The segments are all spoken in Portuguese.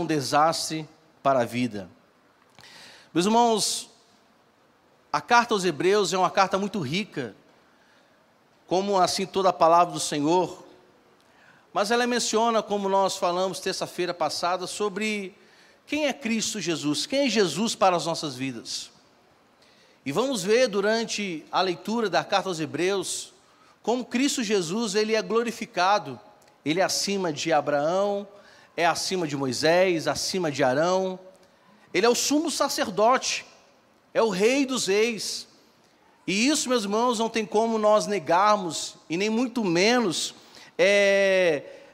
desastre para a vida. Meus irmãos, a carta aos Hebreus é uma carta muito rica, como assim toda a palavra do Senhor, mas ela menciona, como nós falamos terça-feira passada, sobre quem é Cristo Jesus, quem é Jesus para as nossas vidas. E vamos ver durante a leitura da carta aos Hebreus, como Cristo Jesus, ele é glorificado, ele é acima de Abraão, é acima de Moisés, acima de Arão, ele é o sumo sacerdote, é o rei dos reis. E isso, meus irmãos, não tem como nós negarmos, e nem muito menos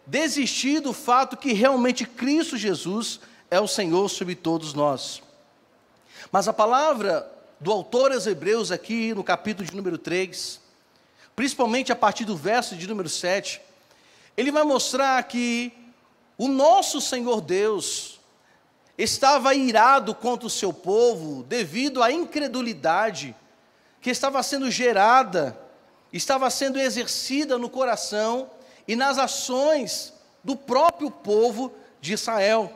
desistir do fato que realmente Cristo Jesus é o Senhor sobre todos nós. Mas a palavra do autor aos Hebreus aqui no capítulo de número 3, principalmente a partir do verso de número 7, ele vai mostrar que o nosso Senhor Deus estava irado contra o seu povo devido à incredulidade que estava sendo gerada, estava sendo exercida no coração e nas ações do próprio povo de Israel.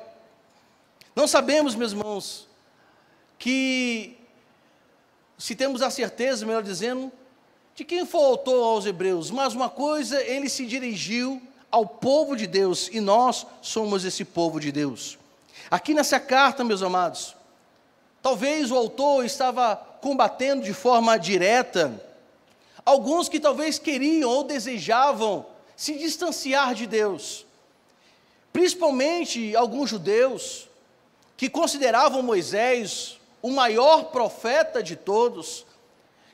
Não sabemos, meus irmãos, se temos a certeza, melhor dizendo, de quem foi o autor aos Hebreus, mas uma coisa, ele se dirigiu ao povo de Deus, e nós somos esse povo de Deus. Aqui nessa carta, meus amados, talvez o autor estava combatendo de forma direta alguns que talvez queriam ou desejavam se distanciar de Deus, principalmente alguns judeus que consideravam Moisés o maior profeta de todos,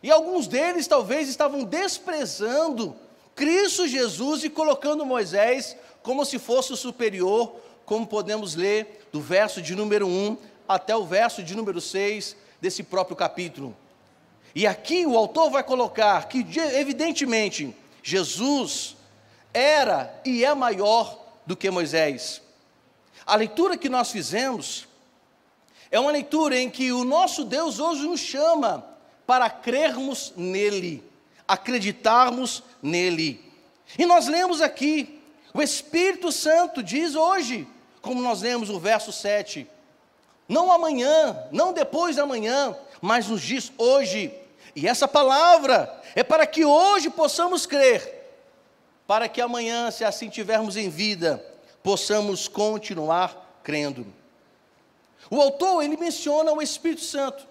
e alguns deles talvez estavam desprezando Cristo Jesus e colocando Moisés como se fosse o superior, como podemos ler do verso de número 1 até o verso de número 6 desse próprio capítulo. E aqui o autor vai colocar que, evidentemente, Jesus era e é maior do que Moisés. A leitura que nós fizemos é uma leitura em que o nosso Deus hoje nos chama para crermos nele, acreditarmos nele. E nós lemos aqui, o Espírito Santo diz hoje, como nós lemos o verso 7, não amanhã, não depois da manhã, mas nos diz hoje. E essa palavra é para que hoje possamos crer, para que amanhã, se assim tivermos em vida, possamos continuar crendo. O autor, ele menciona o Espírito Santo.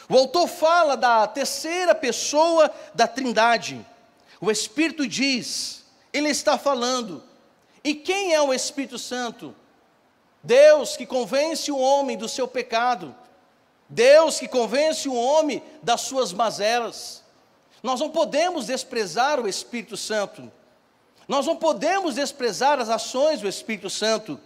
O autor fala da terceira pessoa da Trindade. O Espírito diz, ele está falando. E quem é o Espírito Santo? Deus que convence o homem do seu pecado. Deus que convence o homem das suas mazelas. Nós não podemos desprezar o Espírito Santo. Nós não podemos desprezar as ações do Espírito Santo.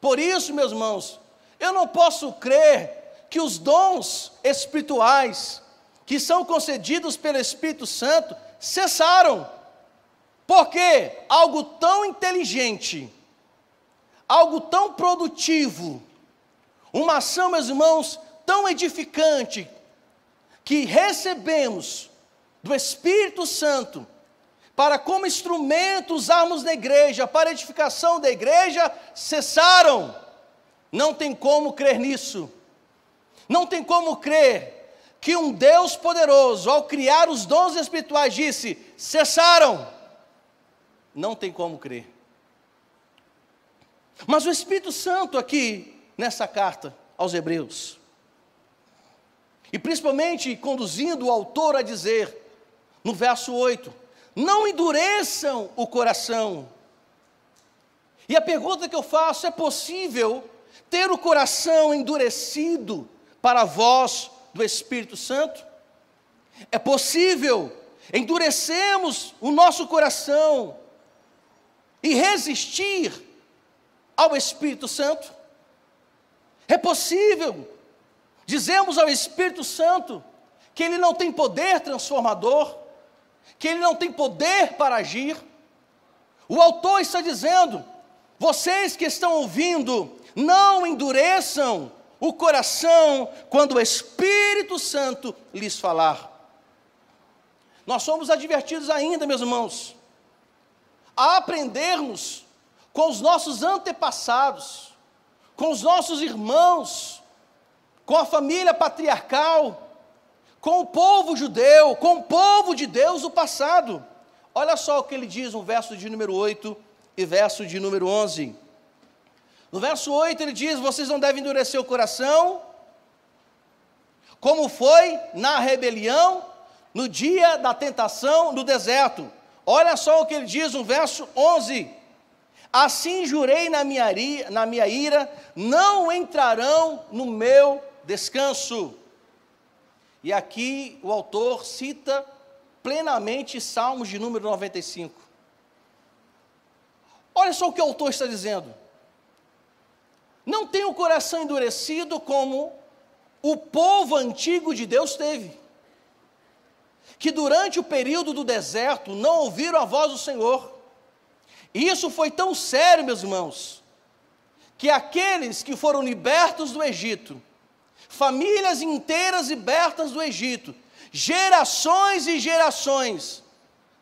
Por isso, meus irmãos, eu não posso crer que os dons espirituais que são concedidos pelo Espírito Santo cessaram. Porque algo tão inteligente, algo tão produtivo, uma ação, meus irmãos, tão edificante, que recebemos do Espírito Santo, para como instrumento usarmos na igreja, para a edificação da igreja, cessaram. Não tem como crer nisso. Não tem como crer que um Deus poderoso, ao criar os dons espirituais, disse, cessaram. Não tem como crer. Mas o Espírito Santo aqui, nessa carta aos Hebreus, e principalmente conduzindo o autor a dizer, no verso 8, não endureçam o coração. E a pergunta que eu faço, é possível ter o coração endurecido para a voz do Espírito Santo? É possível endurecermos o nosso coração e resistir ao Espírito Santo? É possível dizermos ao Espírito Santo que ele não tem poder transformador, que ele não tem poder para agir? O autor está dizendo, vocês que estão ouvindo, não endureçam o coração quando o Espírito Santo lhes falar. Nós somos advertidos ainda, meus irmãos, a aprendermos com os nossos antepassados, com os nossos irmãos, com a família patriarcal, com o povo judeu, com o povo de Deus do passado. Olha só o que ele diz no verso de número 8 e verso de número 11. No verso 8 ele diz: vocês não devem endurecer o coração, como foi na rebelião, no dia da tentação no deserto. Olha só o que ele diz no verso 11: assim jurei na minha ira, não entrarão no meu descanso. E aqui o autor cita plenamente Salmos de número 95. Olha só o que o autor está dizendo: não tenha o coração endurecido como o povo antigo de Deus teve, que durante o período do deserto não ouviram a voz do Senhor. E isso foi tão sério, meus irmãos, que aqueles que foram libertos do Egito, famílias inteiras libertas do Egito, gerações e gerações,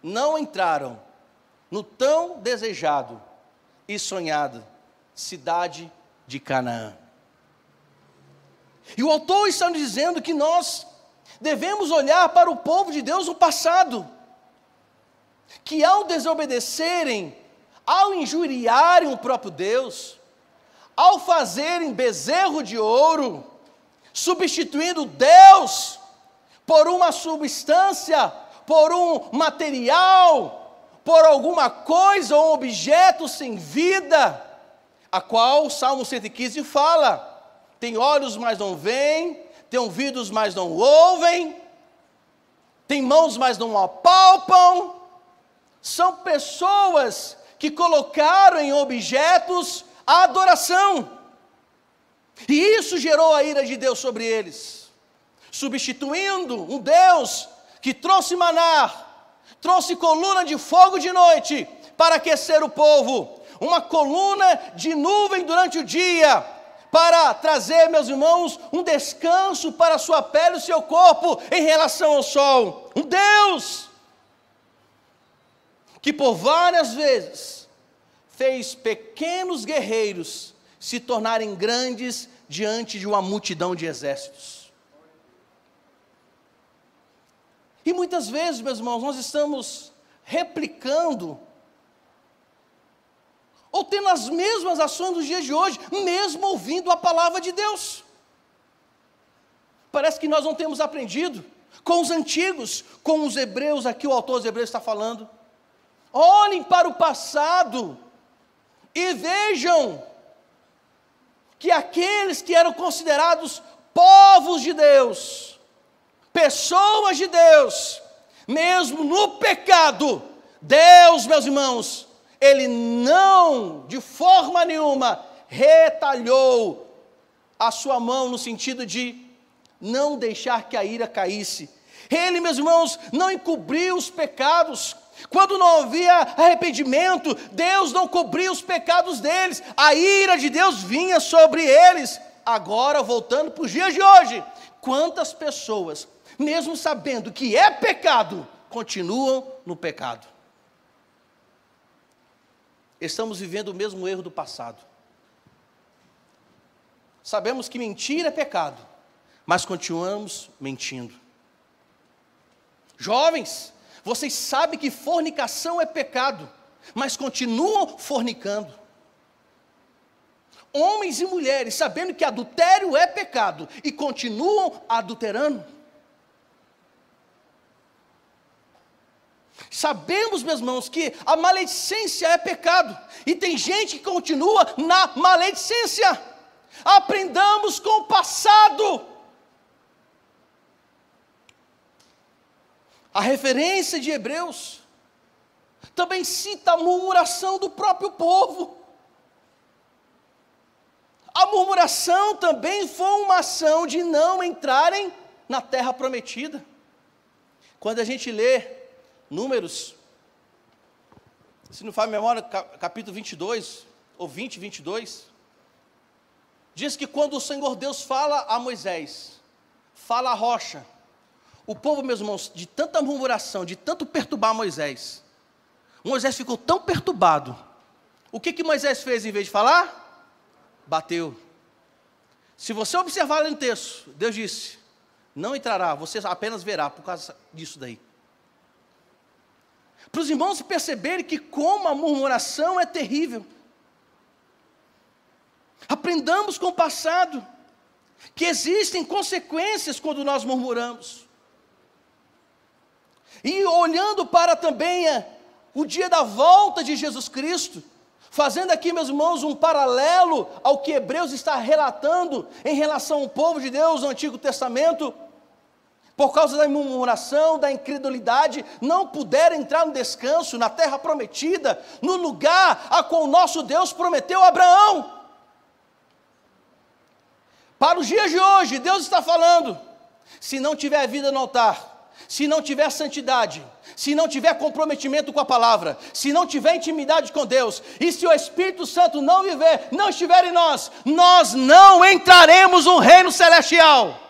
não entraram no tão desejado e sonhado cidade de Canaã. E o autor está nos dizendo que nós devemos olhar para o povo de Deus no passado, que ao desobedecerem, ao injuriarem o próprio Deus, ao fazerem bezerro de ouro, substituindo Deus por uma substância, por um material, por alguma coisa ou um objeto sem vida, a qual o Salmo 115 fala: tem olhos, mas não veem, tem ouvidos, mas não ouvem, tem mãos, mas não apalpam. São pessoas que colocaram em objetos a adoração, e isso gerou a ira de Deus sobre eles, substituindo um Deus que trouxe maná, trouxe coluna de fogo de noite para aquecer o povo, uma coluna de nuvem durante o dia, para trazer, meus irmãos, um descanso para a sua pele e o seu corpo em relação ao sol. Um Deus que por várias vezes fez pequenos guerreiros se tornarem grandes diante de uma multidão de exércitos. E muitas vezes, meus irmãos, nós estamos replicando ou tendo as mesmas ações dos dias de hoje, mesmo ouvindo a palavra de Deus. Parece que nós não temos aprendido com os antigos, com os hebreus. Aqui o autor dos Hebreus está falando: olhem para o passado e vejam que aqueles que eram considerados povos de Deus, pessoas de Deus, mesmo no pecado, Deus, meus irmãos, Ele não, de forma nenhuma, retalhou a sua mão no sentido de não deixar que a ira caísse. Ele, meus irmãos, não encobriu os pecados. Quando não havia arrependimento, Deus não cobria os pecados deles. A ira de Deus vinha sobre eles. Agora, voltando para os dias de hoje, quantas pessoas, mesmo sabendo que é pecado, continuam no pecado? Estamos vivendo o mesmo erro do passado. Sabemos que mentira é pecado, mas continuamos mentindo. Jovens, vocês sabem que fornicação é pecado, mas continuam fornicando. Homens e mulheres, sabendo que adultério é pecado, e continuam adulterando. Sabemos, meus irmãos, que a maledicência é pecado, e tem gente que continua na maledicência. Aprendamos com o passado. A referência de Hebreus também cita a murmuração do próprio povo. A murmuração também foi uma ação de não entrarem na terra prometida. Quando a gente lê Números, se não faz memória, capítulo 22, ou 20, 22, diz que quando o Senhor Deus fala a Moisés, fala a rocha, o povo, meus irmãos, de tanta murmuração, de tanto perturbar Moisés ficou tão perturbado. O que Moisés fez em vez de falar? Bateu. Se você observar no texto, Deus disse, não entrará, você apenas verá por causa disso daí. Para os irmãos perceberem que como a murmuração é terrível. Aprendamos com o passado, que existem consequências quando nós murmuramos. E olhando para também o dia da volta de Jesus Cristo, fazendo aqui, meus irmãos, um paralelo ao que Hebreus está relatando em relação ao povo de Deus no Antigo Testamento, por causa da murmuração, da incredulidade, não puderam entrar no descanso, na terra prometida, no lugar a qual o nosso Deus prometeu a Abraão. Para os dias de hoje, Deus está falando, se não tiver vida no altar, se não tiver santidade, se não tiver comprometimento com a palavra, se não tiver intimidade com Deus, e se o Espírito Santo não viver, não estiver em nós, nós não entraremos no reino celestial.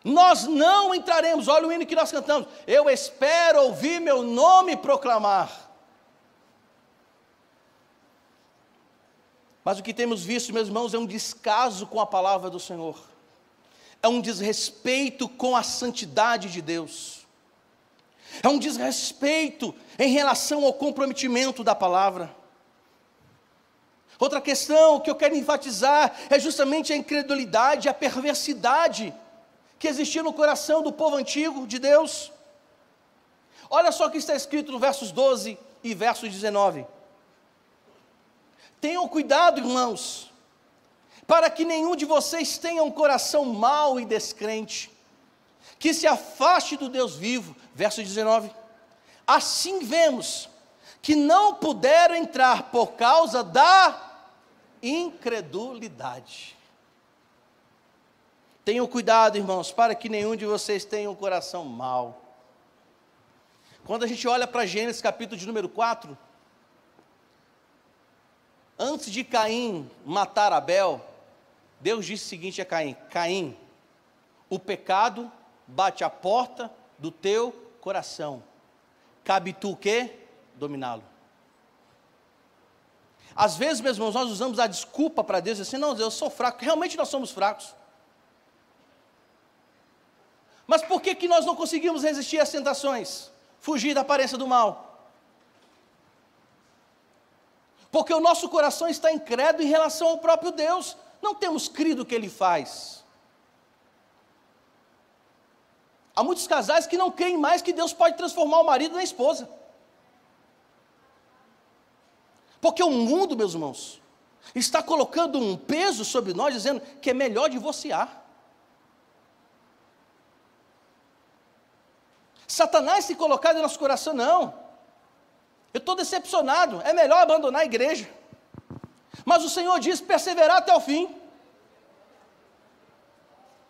Nós não entraremos, olha o hino que nós cantamos, eu espero ouvir meu nome proclamar. Mas o que temos visto, meus irmãos, é um descaso com a palavra do Senhor. É um desrespeito com a santidade de Deus. É um desrespeito em relação ao comprometimento da palavra. Outra questão que eu quero enfatizar é justamente a incredulidade, a perversidade que existia no coração do povo antigo de Deus. Olha só o que está escrito no versos 12 e verso 19. Tenham cuidado, irmãos, para que nenhum de vocês tenha um coração mau e descrente, que se afaste do Deus vivo. Verso 19. Assim vemos que não puderam entrar por causa da incredulidade. Tenham cuidado, irmãos, para que nenhum de vocês tenha um coração mau. Quando a gente olha para Gênesis capítulo de número 4, antes de Caim matar Abel, Deus disse o seguinte a Caim: Caim, o pecado bate à porta do teu coração. Cabe tu o quê? Dominá-lo. Às vezes, meus irmãos, nós usamos a desculpa para Deus, assim, não, Deus, eu sou fraco. Realmente nós somos fracos. Mas por que nós não conseguimos resistir às tentações? Fugir da aparência do mal. Porque o nosso coração está incrédulo em relação ao próprio Deus. Não temos crido o que Ele faz. Há muitos casais que não creem mais que Deus pode transformar o marido na esposa. Porque o mundo, meus irmãos, está colocando um peso sobre nós, dizendo que é melhor divorciar. Satanás se colocar no nosso coração, não. Eu estou decepcionado, é melhor abandonar a igreja. Mas o Senhor diz, perseverar até o fim.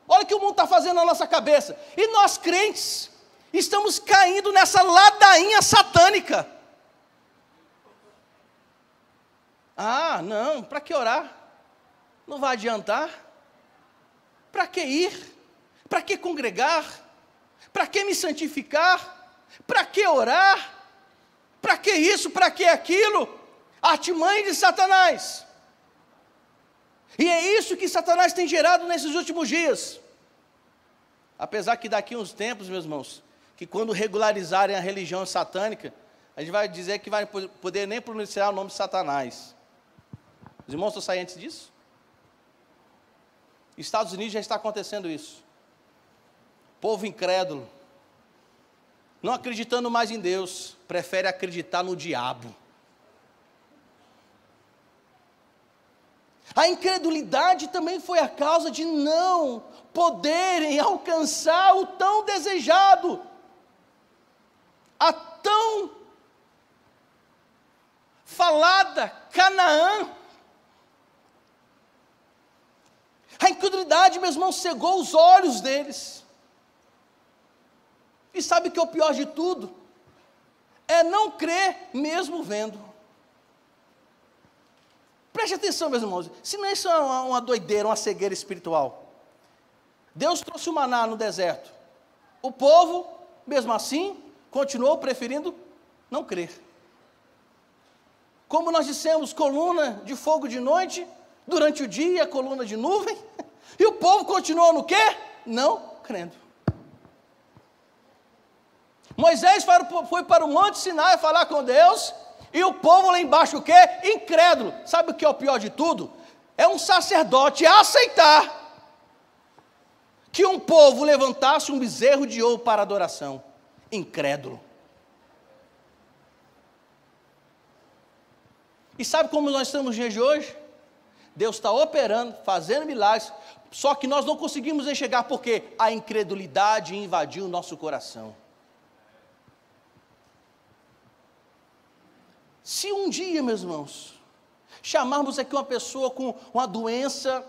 Olha o que o mundo está fazendo na nossa cabeça. E nós crentes, estamos caindo nessa ladainha satânica. Ah, não, para que orar? Não vai adiantar. Para que ir? Para que congregar? Para que me santificar? Para que orar? Para que isso? Para que aquilo? Artimanha de Satanás. E é isso que Satanás tem gerado nesses últimos dias. Apesar que daqui uns tempos, meus irmãos, que quando regularizarem a religião satânica, a gente vai dizer que vai poder nem pronunciar o nome de Satanás. Os irmãos estão cientes disso? Estados Unidos já está acontecendo isso. Povo incrédulo, não acreditando mais em Deus, prefere acreditar no diabo. A incredulidade também foi a causa de não poderem alcançar o tão desejado, a tão falada Canaã. A incredulidade, meus irmãos, cegou os olhos deles. E sabe o que é o pior de tudo? É não crer mesmo vendo. Preste atenção, meus irmãos, se não isso é uma doideira, uma cegueira espiritual. Deus trouxe o maná no deserto. O povo, mesmo assim, continuou preferindo não crer. Como nós dissemos, coluna de fogo de noite, durante o dia, coluna de nuvem, e o povo continuou no quê? Não crendo. Moisés foi para o Monte Sinai falar com Deus, e o povo lá embaixo o quê? Incrédulo. Sabe o que é o pior de tudo? É um sacerdote aceitar que um povo levantasse um bezerro de ouro para adoração. Incrédulo. E sabe como nós estamos nos dias de hoje? Deus está operando, fazendo milagres, só que nós não conseguimos enxergar porque a incredulidade invadiu o nosso coração. Se um dia, meus irmãos, chamarmos aqui uma pessoa com uma doença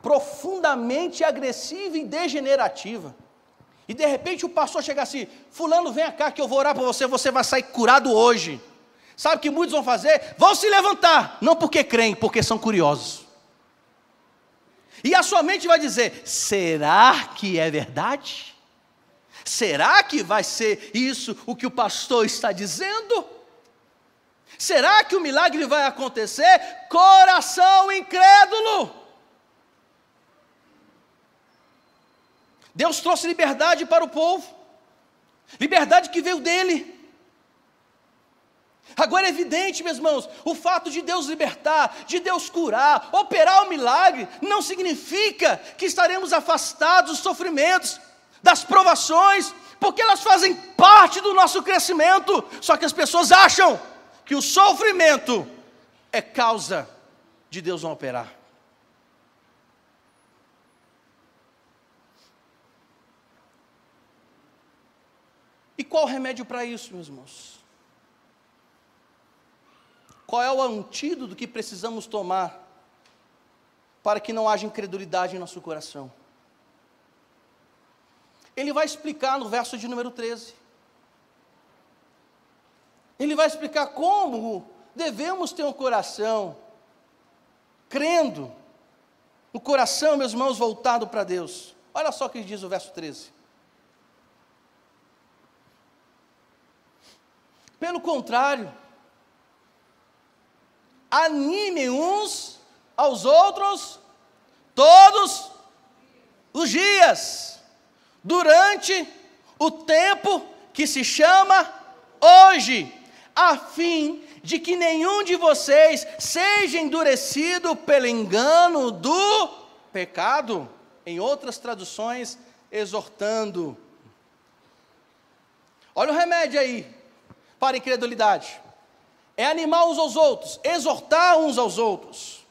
profundamente agressiva e degenerativa, e de repente o pastor chega assim: fulano, vem cá que eu vou orar por você, você vai sair curado hoje. Sabe o que muitos vão fazer? Vão se levantar, não porque creem, porque são curiosos. E a sua mente vai dizer: será que é verdade? Será que vai ser isso o que o pastor está dizendo? Será que o milagre vai acontecer? Coração incrédulo. Deus trouxe liberdade para o povo, liberdade que veio dele. Agora é evidente, meus irmãos, o fato de Deus libertar, de Deus curar, operar o milagre, não significa que estaremos afastados dos sofrimentos, das provações, porque elas fazem parte do nosso crescimento. Só que as pessoas acham que o sofrimento é causa de Deus não operar. E qual o remédio para isso, meus irmãos? Qual é o antídoto que precisamos tomar para que não haja incredulidade em nosso coração? Ele vai explicar no verso de número 13. Ele vai explicar como devemos ter um coração crendo, o coração, meus irmãos, voltado para Deus. Olha só o que diz o verso 13. Pelo contrário, animem uns aos outros todos os dias, durante o tempo que se chama hoje, a fim de que nenhum de vocês seja endurecido pelo engano do pecado. Em outras traduções, exortando. Olha o remédio aí para a incredulidade. É animar uns aos outros, exortar uns aos outros.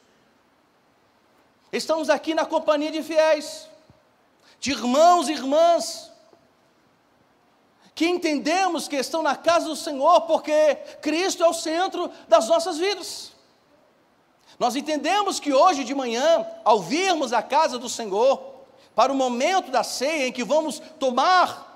Estamos aqui na companhia de fiéis, de irmãos e irmãs, que entendemos que estão na casa do Senhor, porque Cristo é o centro das nossas vidas. Nós entendemos que hoje de manhã, ao virmos a casa do Senhor, para o momento da ceia, em que vamos tomar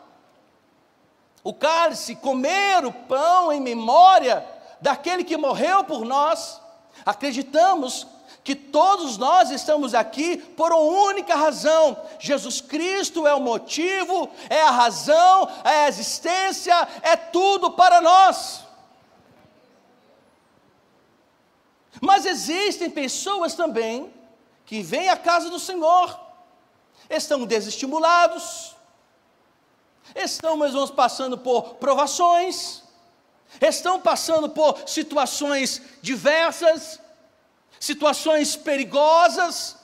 o cálice, comer o pão em memória daquele que morreu por nós, acreditamos que todos nós estamos aqui por uma única razão. Jesus Cristo é o motivo, é a razão, é a existência, é tudo para nós. Mas existem pessoas também que vêm à casa do Senhor, estão desestimulados, estão, meus irmãos, passando por provações, estão passando por situações diversas, situações perigosas.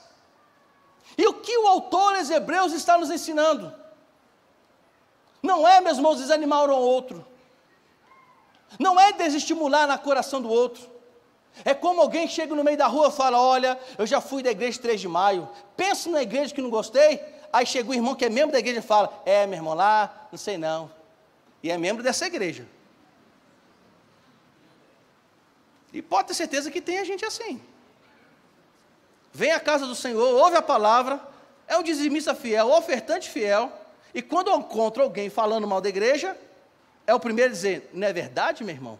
E o que o autor aos Hebreus está nos ensinando? Não é, meus irmãos, desanimar um ao outro, não é desestimular no coração do outro. É como alguém que chega no meio da rua e fala: olha, eu já fui da igreja 3 de maio, penso na igreja que não gostei. Aí chega o irmão que é membro da igreja e fala: meu irmão, lá, não sei não, e é membro dessa igreja. E pode ter certeza que tem a gente assim. Vem à casa do Senhor, ouve a palavra, é um dizimista fiel, ofertante fiel, e quando eu encontro alguém falando mal da igreja, é o primeiro a dizer: não é verdade, meu irmão?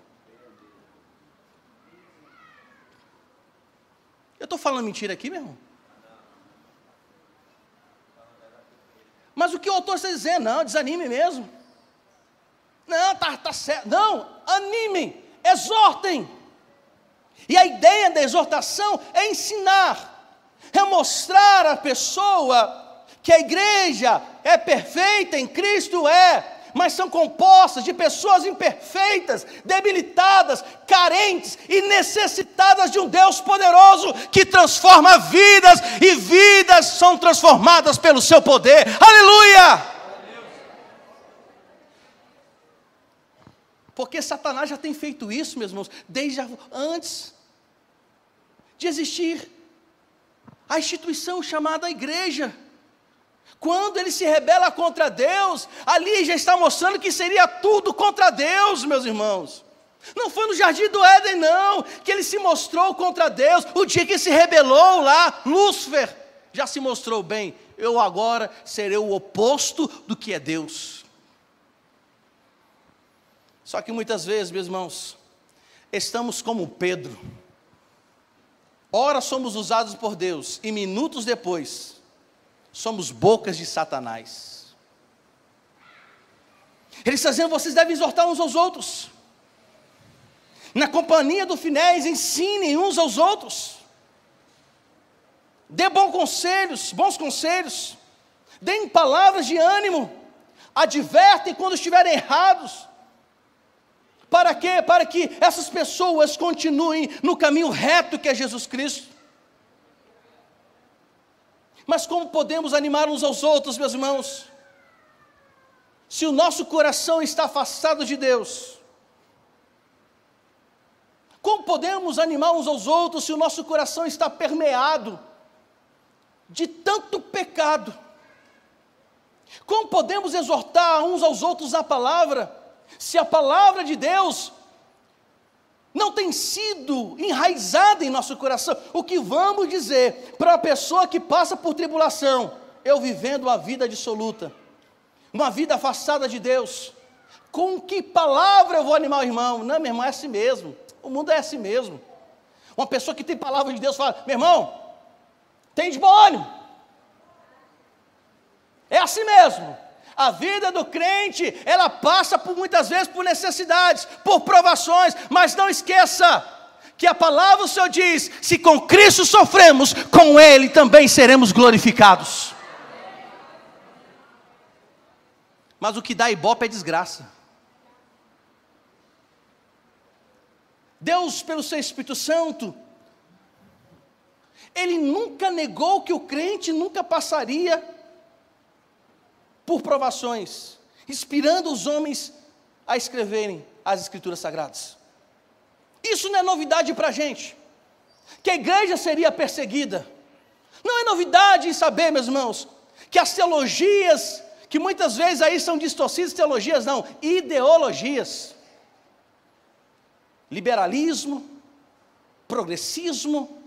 Eu estou falando mentira aqui, meu irmão? Mas o que o autor está dizendo? Não, desanime mesmo. Não, tá certo. Não, animem, exortem. E a ideia da exortação é ensinar, é mostrar à pessoa que a igreja é perfeita em Cristo, mas são compostas de pessoas imperfeitas, debilitadas, carentes e necessitadas de um Deus poderoso que transforma vidas, e vidas são transformadas pelo seu poder. Aleluia! Porque Satanás já tem feito isso, meus irmãos, desde antes de existir a instituição chamada igreja. Quando ele se rebela contra Deus, ali já está mostrando que seria tudo contra Deus, meus irmãos. Não foi no jardim do Éden, não, que ele se mostrou contra Deus. O dia que se rebelou lá, Lúcifer já se mostrou bem. Eu agora serei o oposto do que é Deus. Só que muitas vezes, meus irmãos, estamos como Pedro. Ora somos usados por Deus, e minutos depois, somos bocas de Satanás. Ele está dizendo: vocês devem exortar uns aos outros. Na companhia do Finéis, ensinem uns aos outros. Dê bons conselhos. Deem palavras de ânimo. Advertem quando estiverem errados. Para quê? Para que essas pessoas continuem no caminho reto que é Jesus Cristo. Mas como podemos animar uns aos outros, meus irmãos, se o nosso coração está afastado de Deus? Como podemos animar uns aos outros se o nosso coração está permeado de tanto pecado? Como podemos exortar uns aos outros na palavra, se a palavra de Deus não tem sido enraizada em nosso coração? O que vamos dizer para uma pessoa que passa por tribulação? Eu vivendo uma vida dissoluta, uma vida afastada de Deus, com que palavra eu vou animar o irmão? Não, meu irmão, é assim mesmo, o mundo é assim mesmo. Uma pessoa que tem palavra de Deus fala: meu irmão, tem de bom ânimo, é assim mesmo. A vida do crente, ela passa muitas vezes por necessidades, por provações, mas não esqueça que a palavra do Senhor diz: se com Cristo sofremos, com Ele também seremos glorificados. Mas o que dá ibope é desgraça. Deus, pelo seu Espírito Santo, Ele nunca negou que o crente nunca passaria por provações, inspirando os homens a escreverem as Escrituras Sagradas. Isso não é novidade para a gente, que a igreja seria perseguida. Não é novidade em saber, meus irmãos, que as teologias, que muitas vezes aí são distorcidas, teologias não, ideologias, liberalismo, progressismo,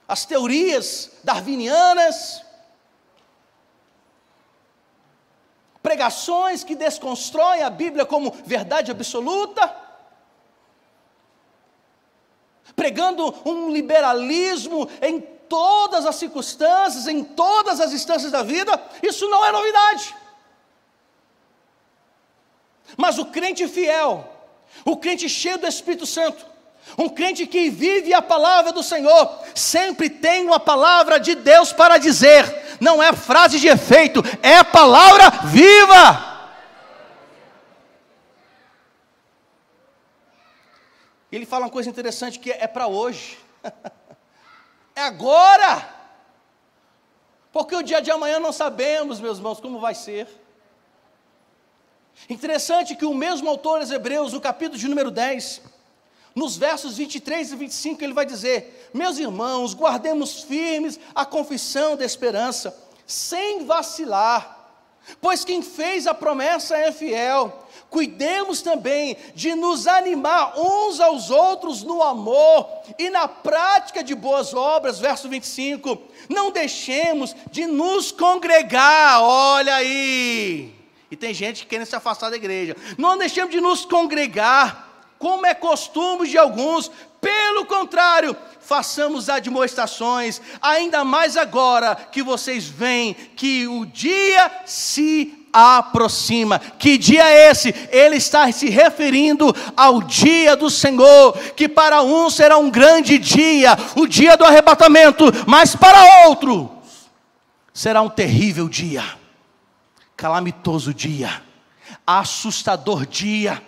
as teorias darwinianas, pregações que desconstroem a Bíblia como verdade absoluta, pregando um liberalismo em todas as circunstâncias, em todas as instâncias da vida. Isso não é novidade. Mas o crente fiel, o crente cheio do Espírito Santo, um crente que vive a palavra do Senhor, sempre tem uma palavra de Deus para dizer. Não é frase de efeito, é palavra viva. Ele fala uma coisa interessante que é para hoje. É agora. Porque o dia de amanhã não sabemos, meus irmãos, como vai ser. Interessante que o mesmo autor aos Hebreus, no capítulo de número 10, nos versos 23 e 25, ele vai dizer: meus irmãos, guardemos firmes a confissão da esperança, sem vacilar, pois quem fez a promessa é fiel. Cuidemos também de nos animar uns aos outros no amor e na prática de boas obras. Verso 25, não deixemos de nos congregar. Olha aí, e tem gente querendo se afastar da igreja. Não deixemos de nos congregar, como é costume de alguns. Pelo contrário, façamos admoestações, ainda mais agora que vocês veem que o dia se aproxima. Que dia é esse? Ele está se referindo ao dia do Senhor, que para uns será um grande dia, o dia do arrebatamento, mas para outros será um terrível dia, calamitoso dia, assustador dia.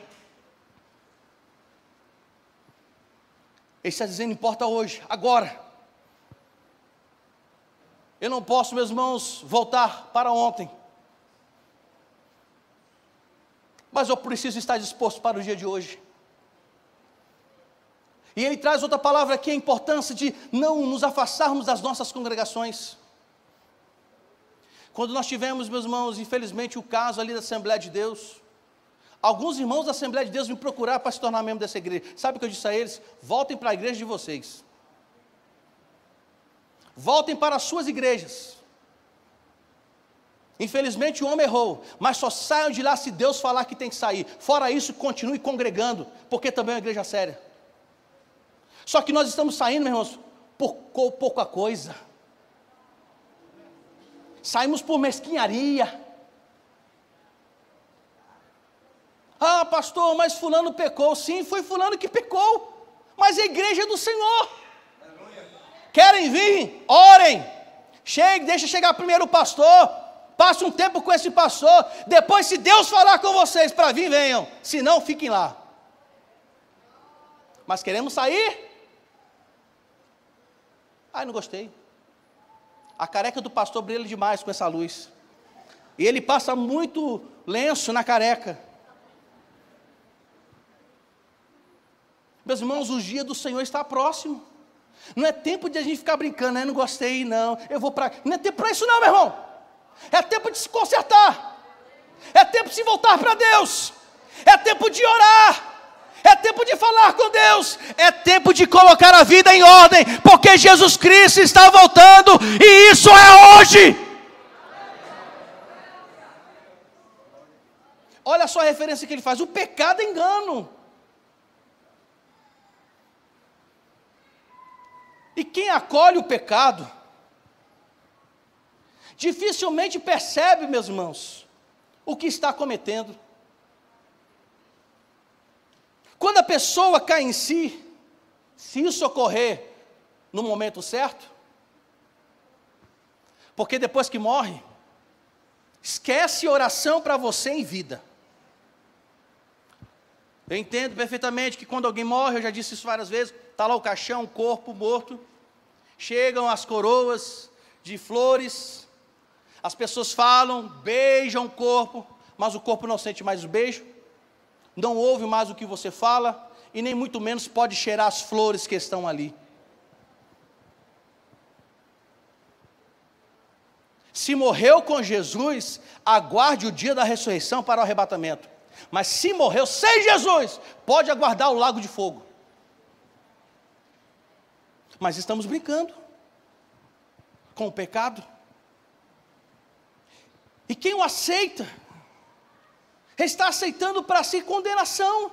Ele está dizendo: importa hoje, agora. Eu não posso, meus irmãos, voltar para ontem, mas eu preciso estar disposto para o dia de hoje. E ele traz outra palavra aqui, a importância de não nos afastarmos das nossas congregações. Quando nós tivemos, meus irmãos, infelizmente o caso ali da Assembleia de Deus, alguns irmãos da Assembleia de Deus me procuraram para se tornar membro dessa igreja. Sabe o que eu disse a eles? Voltem para a igreja de vocês. Voltem para as suas igrejas. Infelizmente o homem errou, mas só saiam de lá se Deus falar que tem que sair. Fora isso, continue congregando, porque também é uma igreja séria. Só que nós estamos saindo, meus irmãos, por pouca coisa. Saímos por mesquinharia. Ah, pastor, mas fulano pecou. Sim, foi fulano que pecou, mas a igreja é do Senhor. Querem vir? Orem. Chegue, deixa chegar primeiro o pastor. Passe um tempo com esse pastor. Depois, se Deus falar com vocês para vir, venham. Se não, fiquem lá. Mas queremos sair? Ai, não gostei. A careca do pastor brilha demais com essa luz. E ele passa muito lenço na careca. Meus irmãos, o dia do Senhor está próximo. Não é tempo de a gente ficar brincando, né? Não gostei, não. Eu vou para... Não é tempo para isso não, meu irmão. É tempo de se consertar. É tempo de se voltar para Deus. É tempo de orar. É tempo de falar com Deus. É tempo de colocar a vida em ordem, porque Jesus Cristo está voltando, e isso é hoje. Olha só a referência que ele faz: o pecado é engano. E quem acolhe o pecado dificilmente percebe, meus irmãos, o que está cometendo. Quando a pessoa cai em si, se isso ocorrer no momento certo, porque depois que morre, esquece oração para você em vida. Eu entendo perfeitamente que quando alguém morre, eu já disse isso várias vezes, está lá o caixão, o corpo morto, chegam as coroas de flores, as pessoas falam, beijam o corpo, mas o corpo não sente mais o beijo, não ouve mais o que você fala, e nem muito menos pode cheirar as flores que estão ali. Se morreu com Jesus, aguarde o dia da ressurreição para o arrebatamento. Mas se morreu sem Jesus, pode aguardar o lago de fogo. Mas estamos brincando com o pecado. E quem o aceita, está aceitando para si condenação.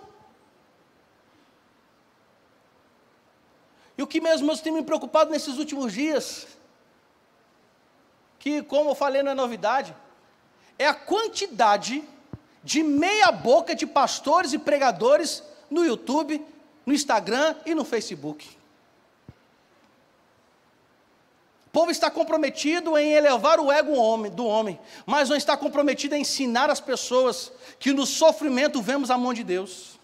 E o que meus irmãos têm me preocupado nesses últimos dias, que, como eu falei, não é novidade, é a quantidade de meia boca de pastores e pregadores no YouTube, no Instagram e no Facebook. O povo está comprometido em elevar o ego do homem, mas não está comprometido em ensinar as pessoas que no sofrimento vemos a mão de Deus.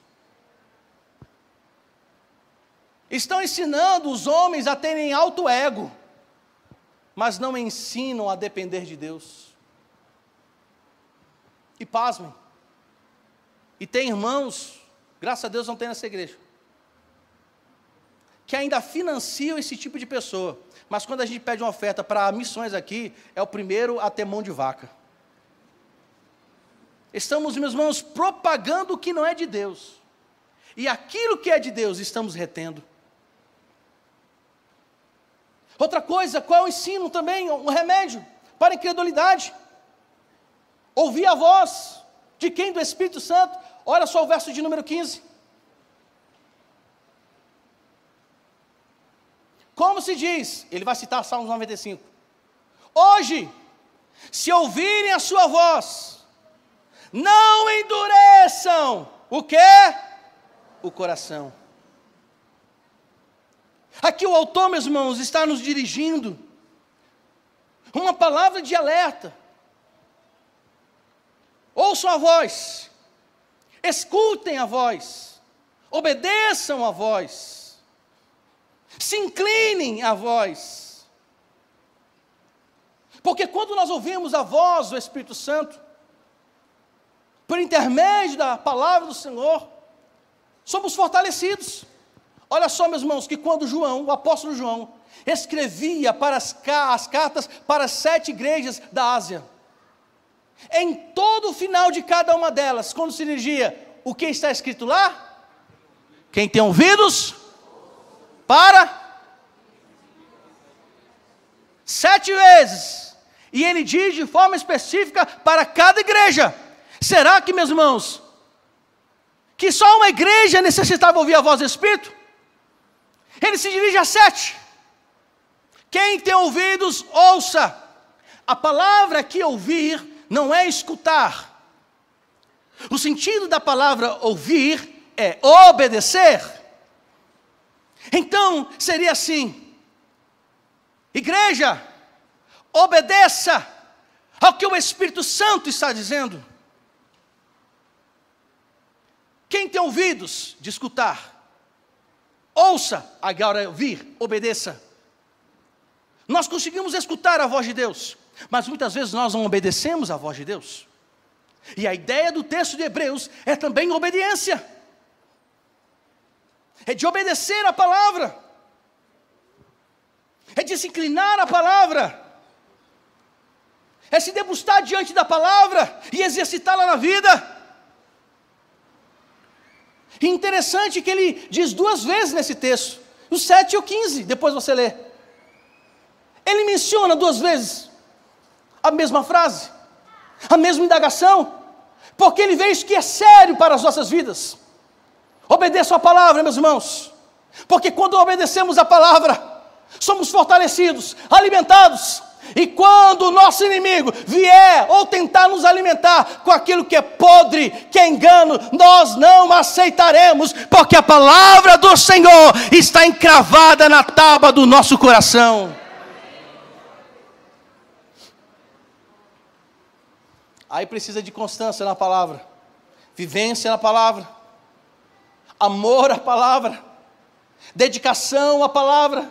Estão ensinando os homens a terem alto ego, mas não ensinam a depender de Deus. E pasmem, e tem irmãos, graças a Deus não tem nessa igreja, que ainda financiam esse tipo de pessoa, mas quando a gente pede uma oferta para missões aqui, é o primeiro a ter mão de vaca. Estamos, meus irmãos, propagando o que não é de Deus, e aquilo que é de Deus estamos retendo. Outra coisa, qual é o ensino também, um remédio para a incredulidade? Ouvir a voz de quem? Do Espírito Santo. Olha só o verso de número 15. Como se diz? Ele vai citar Salmos 95. Hoje, se ouvirem a sua voz, não endureçam o quê? O coração. Aqui o autor, meus irmãos, está nos dirigindo uma palavra de alerta. Ouçam a voz, escutem a voz, obedeçam a voz, se inclinem à voz. Porque quando nós ouvimos a voz do Espírito Santo, por intermédio da palavra do Senhor, somos fortalecidos. Olha só, meus irmãos, que quando João, o apóstolo João, escrevia para as cartas para as 7 igrejas da Ásia, em todo o final de cada uma delas, quando se dirigia, o que está escrito lá? Quem tem ouvidos, para 7 vezes, e ele diz de forma específica para cada igreja. Será que, meus irmãos, que só uma igreja necessitava ouvir a voz do Espírito? Ele se dirige a 7. Quem tem ouvidos, ouça. A palavra aqui ouvir não é escutar. O sentido da palavra ouvir é obedecer. Então, seria assim: igreja, obedeça ao que o Espírito Santo está dizendo. Quem tem ouvidos de escutar, ouça. Agora ouvir, obedeça. Nós conseguimos escutar a voz de Deus, mas muitas vezes nós não obedecemos à voz de Deus. E a ideia do texto de Hebreus é também obediência. É de obedecer a palavra. É de se inclinar à palavra. É se debruçar diante da palavra e exercitá-la na vida. E interessante que ele diz 2 vezes nesse texto, o 7 e o 15, depois você lê. Ele menciona 2 vezes a mesma frase, a mesma indagação, porque ele vê isso que é sério para as nossas vidas. Obedeçam a palavra, meus irmãos, porque quando obedecemos a palavra, somos fortalecidos, alimentados. E quando o nosso inimigo vier ou tentar nos alimentar com aquilo que é podre, que é engano, nós não aceitaremos, porque a palavra do Senhor está encravada na tábua do nosso coração. Aí precisa de constância na palavra, vivência na palavra, amor à palavra, dedicação à palavra.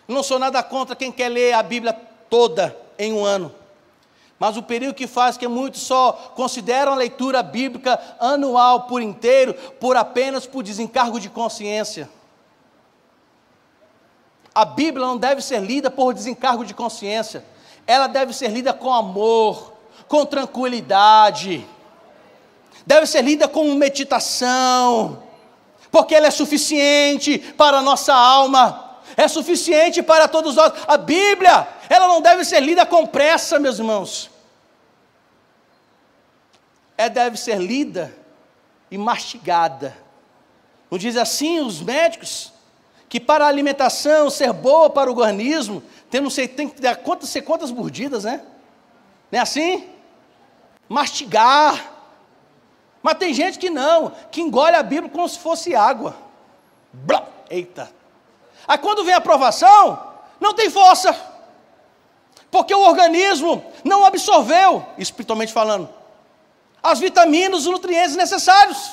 Não sou nada contra quem quer ler a Bíblia toda em um ano, mas o perigo que faz que muitos só consideram a leitura bíblica anual por inteiro, apenas por desencargo de consciência. A Bíblia não deve ser lida por desencargo de consciência, ela deve ser lida com amor, com tranquilidade, deve ser lida com meditação, porque ela é suficiente para a nossa alma, é suficiente para todos nós. A Bíblia, ela não deve ser lida com pressa, meus irmãos, deve ser lida e mastigada. Não diz assim os médicos, que para a alimentação ser boa para o organismo, tem que dar quantas mordidas, né? Não é assim? Mastigar. Mas tem gente que não, que engole a Bíblia como se fosse água. Blá, eita. Aí quando vem a aprovação, não tem força, porque o organismo não absorveu, espiritualmente falando, as vitaminas, os nutrientes necessários.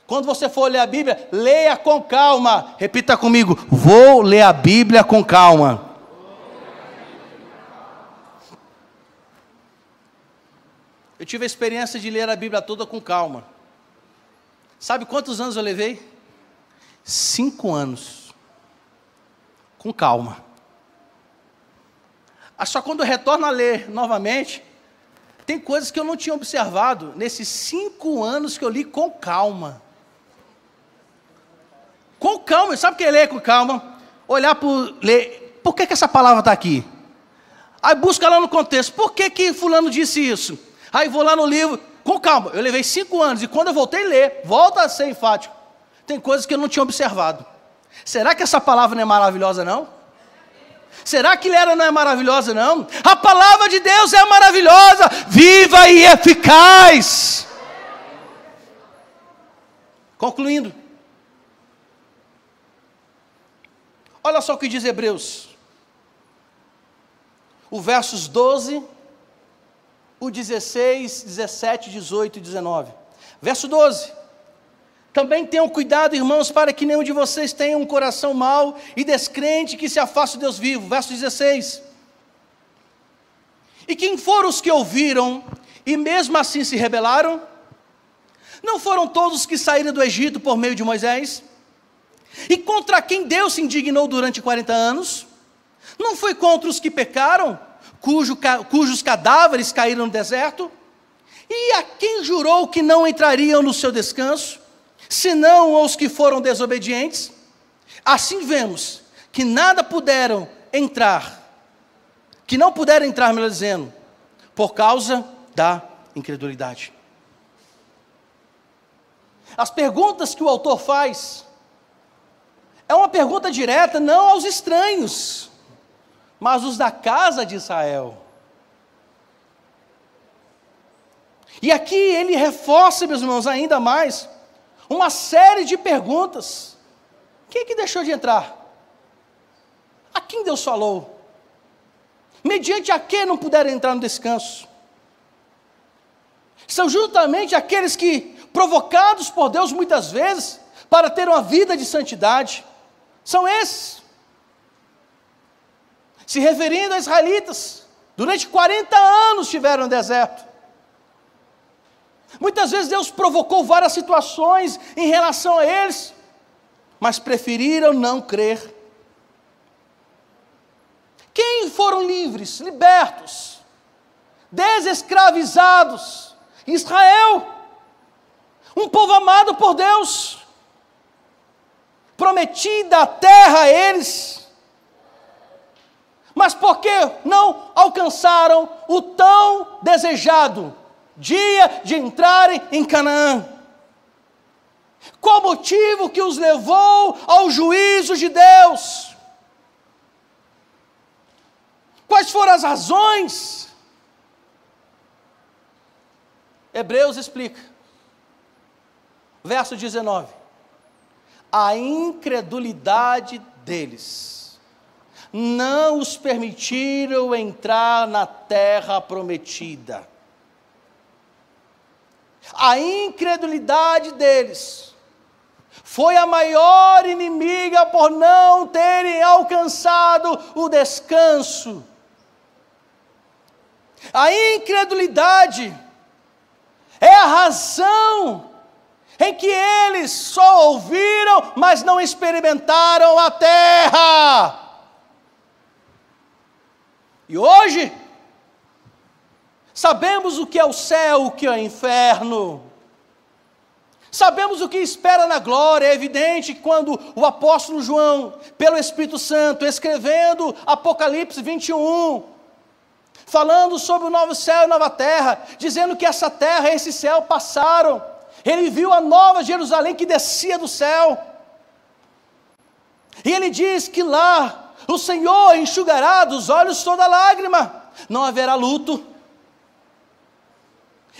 Quando você for ler a Bíblia, leia com calma. Repita comigo: vou ler a Bíblia com calma. Eu tive a experiência de ler a Bíblia toda com calma. Sabe quantos anos eu levei? 5 anos. Com calma. Só quando eu retorno a ler novamente, tem coisas que eu não tinha observado nesses 5 anos que eu li com calma. Com calma, sabe o que é ler com calma? Olhar para ler, por que essa palavra está aqui? Aí busca lá no contexto, por que fulano disse isso? Aí vou lá no livro, com calma, eu levei 5 anos, e quando eu voltei a ler, volta a ser enfático. Tem coisas que eu não tinha observado. Será que essa palavra não é maravilhosa, não? Será que ela não é maravilhosa, não? A palavra de Deus é maravilhosa, viva e eficaz. Concluindo, olha só o que diz Hebreus, o versos 12, o 16, 17, 18 e 19. Verso 12: também tenham cuidado, irmãos, para que nenhum de vocês tenha um coração mau e descrente que se afaste do Deus vivo. Verso 16: e quem foram os que ouviram e mesmo assim se rebelaram? Não foram todos os que saíram do Egito por meio de Moisés? E contra quem Deus se indignou durante 40 anos? Não foi contra os que pecaram, cujos cadáveres caíram no deserto? E a quem jurou que não entrariam no seu descanso, senão aos que foram desobedientes? Assim vemos que não puderam entrar, melhor dizendo, por causa da incredulidade. As perguntas que o autor faz é uma pergunta direta não aos estranhos, mas os da casa de Israel. E aqui ele reforça, meus irmãos, ainda mais uma série de perguntas. Quem que deixou de entrar? A quem Deus falou? Mediante a quem não puderam entrar no descanso? São justamente aqueles que, provocados por Deus muitas vezes, para ter uma vida de santidade, são esses. Se referindo a israelitas, durante 40 anos estiveram no deserto. Muitas vezes Deus provocou várias situações em relação a eles, mas preferiram não crer. Quem foram livres, libertos, desescravizados? Israel, um povo amado por Deus, prometida a terra a eles, mas por que não alcançaram o tão desejado dia de entrarem em Canaã? Qual o motivo que os levou ao juízo de Deus? Quais foram as razões? Hebreus explica, verso 19: a incredulidade deles não os permitiram entrar na terra prometida. A incredulidade deles foi a maior inimiga por não terem alcançado o descanso. A incredulidade é a razão em que eles só ouviram, mas não experimentaram a terra. E hoje, sabemos o que é o céu, o que é o inferno. Sabemos o que espera na glória. É evidente que quando o apóstolo João, pelo Espírito Santo, escrevendo Apocalipse 21, falando sobre o novo céu e nova terra, dizendo que essa terra e esse céu passaram, ele viu a nova Jerusalém que descia do céu, e ele diz que lá o Senhor enxugará dos olhos toda lágrima, não haverá luto.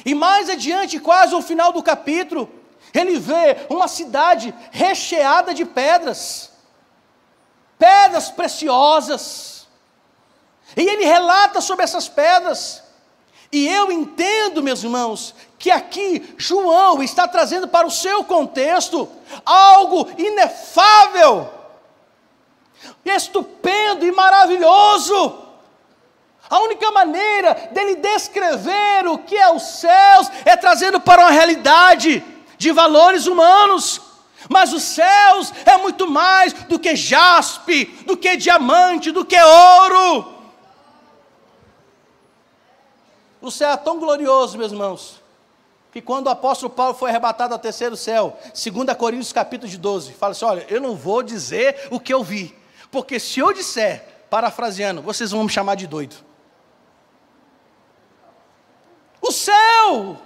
E mais adiante, quase no final do capítulo, ele vê uma cidade recheada de pedras preciosas, e ele relata sobre essas pedras. E eu entendo, meus irmãos, que aqui João está trazendo para o seu contexto algo inefável, estupendo e maravilhoso. A única maneira dele descrever o que é os céus é trazendo para uma realidade de valores humanos. Mas os céus é muito mais do que jaspe, do que diamante, do que ouro. O céu é tão glorioso, meus irmãos, que quando o apóstolo Paulo foi arrebatado ao terceiro céu, 2 Coríntios capítulo 12, fala assim: olha, eu não vou dizer o que eu vi, porque se eu disser, parafraseando, vocês vão me chamar de doido. O céu,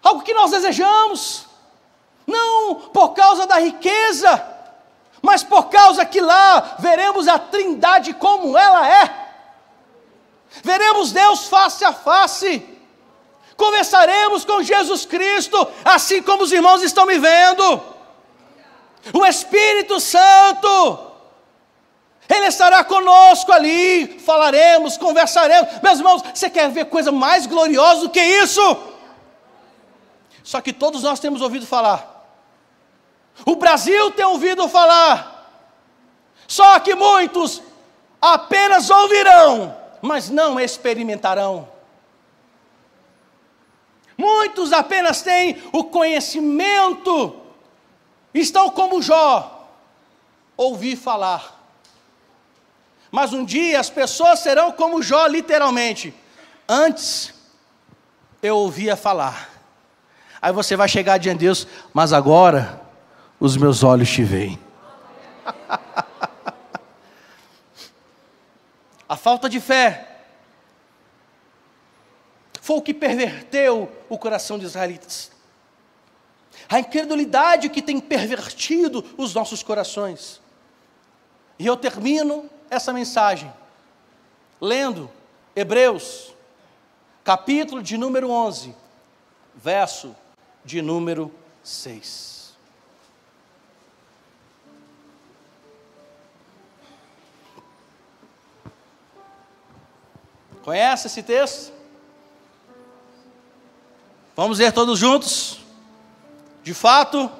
algo que nós desejamos, não por causa da riqueza, mas por causa que lá veremos a Trindade como ela é. Veremos Deus face a face. Conversaremos com Jesus Cristo, assim como os irmãos estão me vendo. O Espírito Santo, Ele estará conosco ali, falaremos, conversaremos. Meus irmãos, você quer ver coisa mais gloriosa do que isso? Só que todos nós temos ouvido falar. O Brasil tem ouvido falar. Só que muitos apenas ouvirão, mas não experimentarão. Muitos apenas têm o conhecimento, estão como Jó, ouvir falar. Mas um dia as pessoas serão como Jó, literalmente. Antes eu ouvia falar. Aí você vai chegar diante de Deus, mas agora os meus olhos te veem. A falta de fé foi o que perverteu o coração dos israelitas. A incredulidade que tem pervertido os nossos corações. E eu termino essa mensagem lendo Hebreus, capítulo de número 11, verso de número 6. Conhece esse texto? Vamos ler todos juntos? De fato,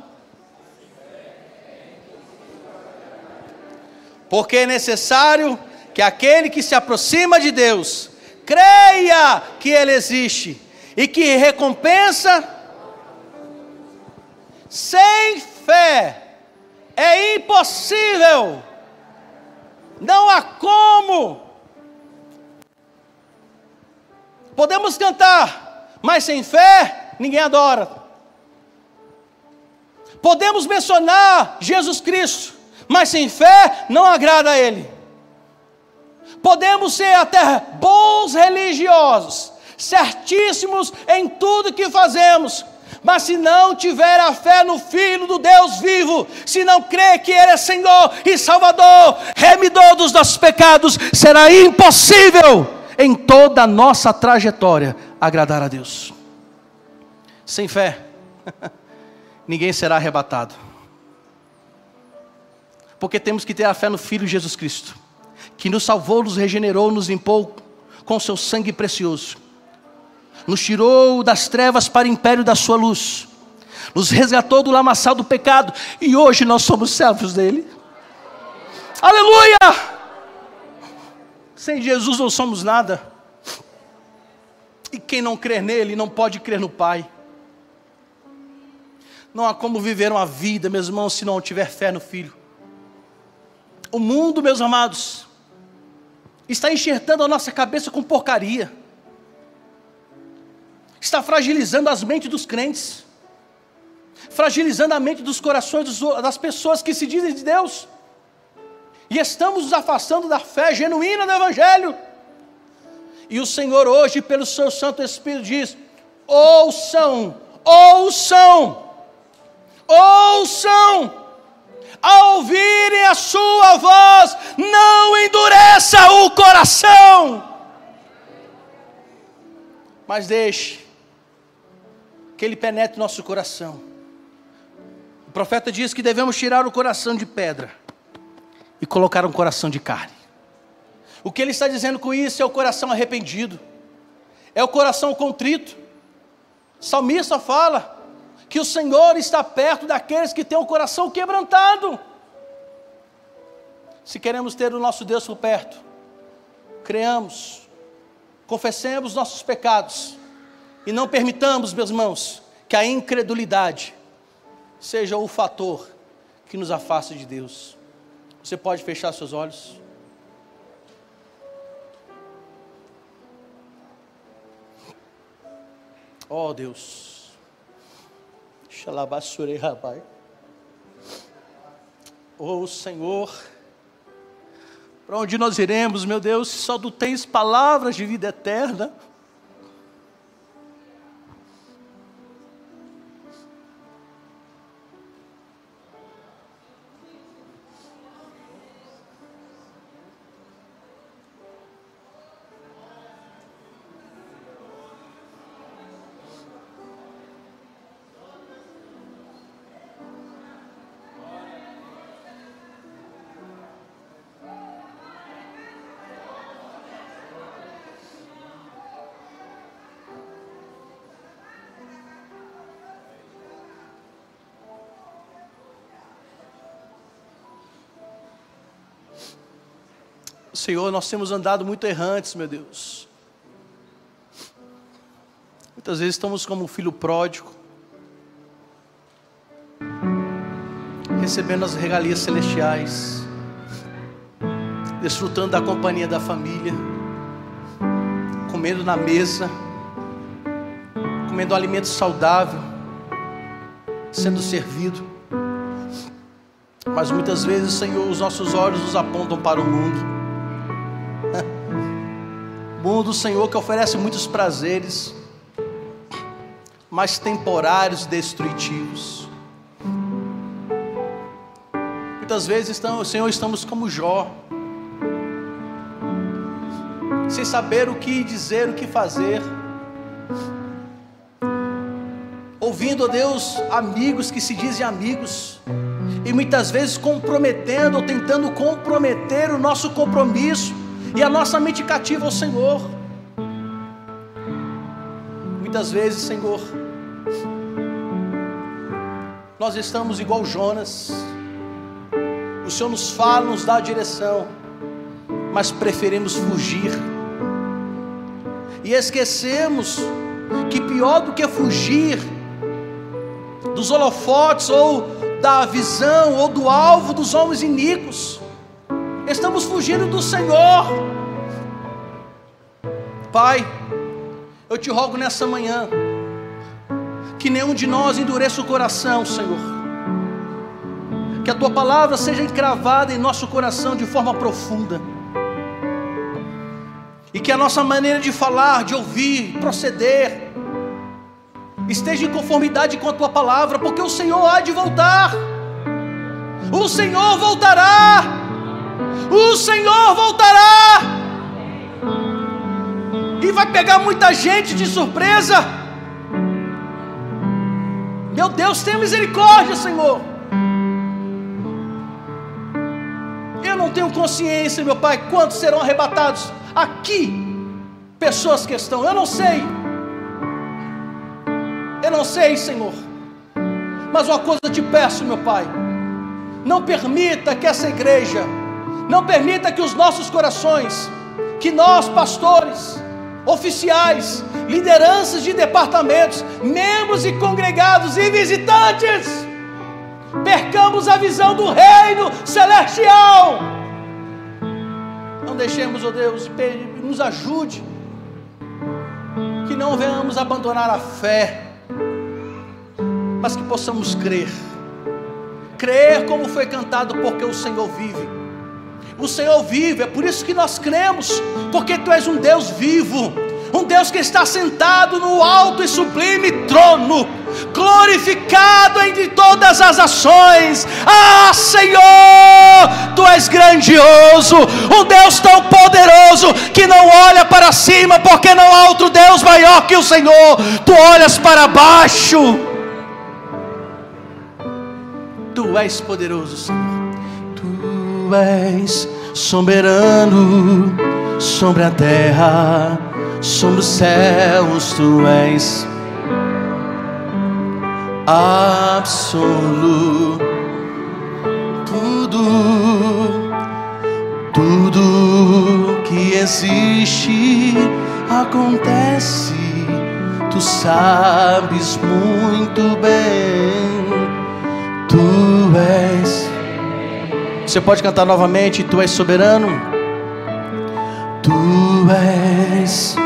porque é necessário que aquele que se aproxima de Deus creia que Ele existe e que recompensa. Sem fé é impossível, não há como. Podemos cantar, mas sem fé ninguém adora. Podemos mencionar Jesus Cristo, mas sem fé não agrada a Ele. Podemos ser até bons religiosos, certíssimos em tudo que fazemos, mas se não tiver a fé no Filho do Deus vivo, se não crer que Ele é Senhor e Salvador, remidor dos nossos pecados, será impossível em toda a nossa trajetória agradar a Deus. Sem fé, ninguém será arrebatado. Porque temos que ter a fé no Filho Jesus Cristo, que nos salvou, nos regenerou, nos limpou com seu sangue precioso, nos tirou das trevas para o império da sua luz, nos resgatou do lamaçal do pecado, e hoje nós somos servos dele. Aleluia! Sem Jesus não somos nada. E quem não crer nele não pode crer no Pai. Não há como viver uma vida, meus irmãos, se não tiver fé no Filho. O mundo, meus amados, está enxertando a nossa cabeça com porcaria. Está fragilizando as mentes dos crentes. Fragilizando a mente dos corações das pessoas que se dizem de Deus. E estamos nos afastando da fé genuína do Evangelho. E o Senhor hoje, pelo seu Santo Espírito, diz: ouçam, ouçam, ouçam. Ao ouvirem a sua voz, não endureça o coração, mas deixe que Ele penetre nosso coração. O profeta diz que devemos tirar o coração de pedra e colocar um coração de carne. O que ele está dizendo com isso é o coração arrependido, é o coração contrito. O salmista fala que o Senhor está perto daqueles que têm o coração quebrantado. Se queremos ter o nosso Deus por perto, creamos, confessemos nossos pecados e não permitamos, meus irmãos, que a incredulidade seja o fator que nos afaste de Deus. Você pode fechar seus olhos? Oh Deus, Xalabassurei Rabai. Oh Senhor, para onde nós iremos, meu Deus, se só Tu tens palavras de vida eterna? Senhor, nós temos andado muito errantes, meu Deus. Muitas vezes estamos como um filho pródigo, recebendo as regalias celestiais, desfrutando da companhia da família, comendo na mesa, comendo um alimento saudável, sendo servido. Mas muitas vezes, Senhor, os nossos olhos nos apontam para o mundo. O mundo, Senhor, que oferece muitos prazeres, mas temporários e destrutivos. Muitas vezes, Senhor, estamos como Jó, sem saber o que dizer, o que fazer, ouvindo, ó Deus, amigos que se dizem amigos, e muitas vezes comprometendo ou tentando comprometer o nosso compromisso e a nossa mente cativa ao Senhor. Muitas vezes, Senhor, nós estamos igual Jonas. O Senhor nos fala, nos dá a direção, mas preferimos fugir. E esquecemos que pior do que fugir dos holofotes ou da visão ou do alvo dos homens iníquos, estamos fugindo do Senhor. Pai, eu te rogo nessa manhã, que nenhum de nós endureça o coração, Senhor, que a Tua palavra seja encravada em nosso coração de forma profunda, e que a nossa maneira de falar, de ouvir, proceder, esteja em conformidade com a Tua palavra, porque o Senhor há de voltar. O Senhor voltará. O Senhor voltará. E vai pegar muita gente de surpresa. Meu Deus, tenha misericórdia, Senhor. Eu não tenho consciência, meu Pai, quantos serão arrebatados aqui. Pessoas que estão, eu não sei, Senhor, mas uma coisa eu te peço, meu Pai: não permita que essa igreja, não permita que os nossos corações, que nós pastores, oficiais, lideranças de departamentos, membros e congregados e visitantes, percamos a visão do reino celestial. Não deixemos, ó Deus, nos ajude, que não venhamos abandonar a fé, mas que possamos crer como foi cantado, porque o Senhor vive. O Senhor vive, é por isso que nós cremos, porque Tu és um Deus vivo, um Deus que está sentado no alto e sublime trono, glorificado entre todas as ações. Ah, Senhor, Tu és grandioso, um Deus tão poderoso, que não olha para cima, porque não há outro Deus maior que o Senhor. Tu olhas para baixo. Tu és poderoso, Senhor. Tu és soberano sobre a terra, sobre os céus. Tu és absoluto. Tudo que existe acontece. Tu sabes muito bem. Tu és. Você pode cantar novamente. Tu és soberano. Tu és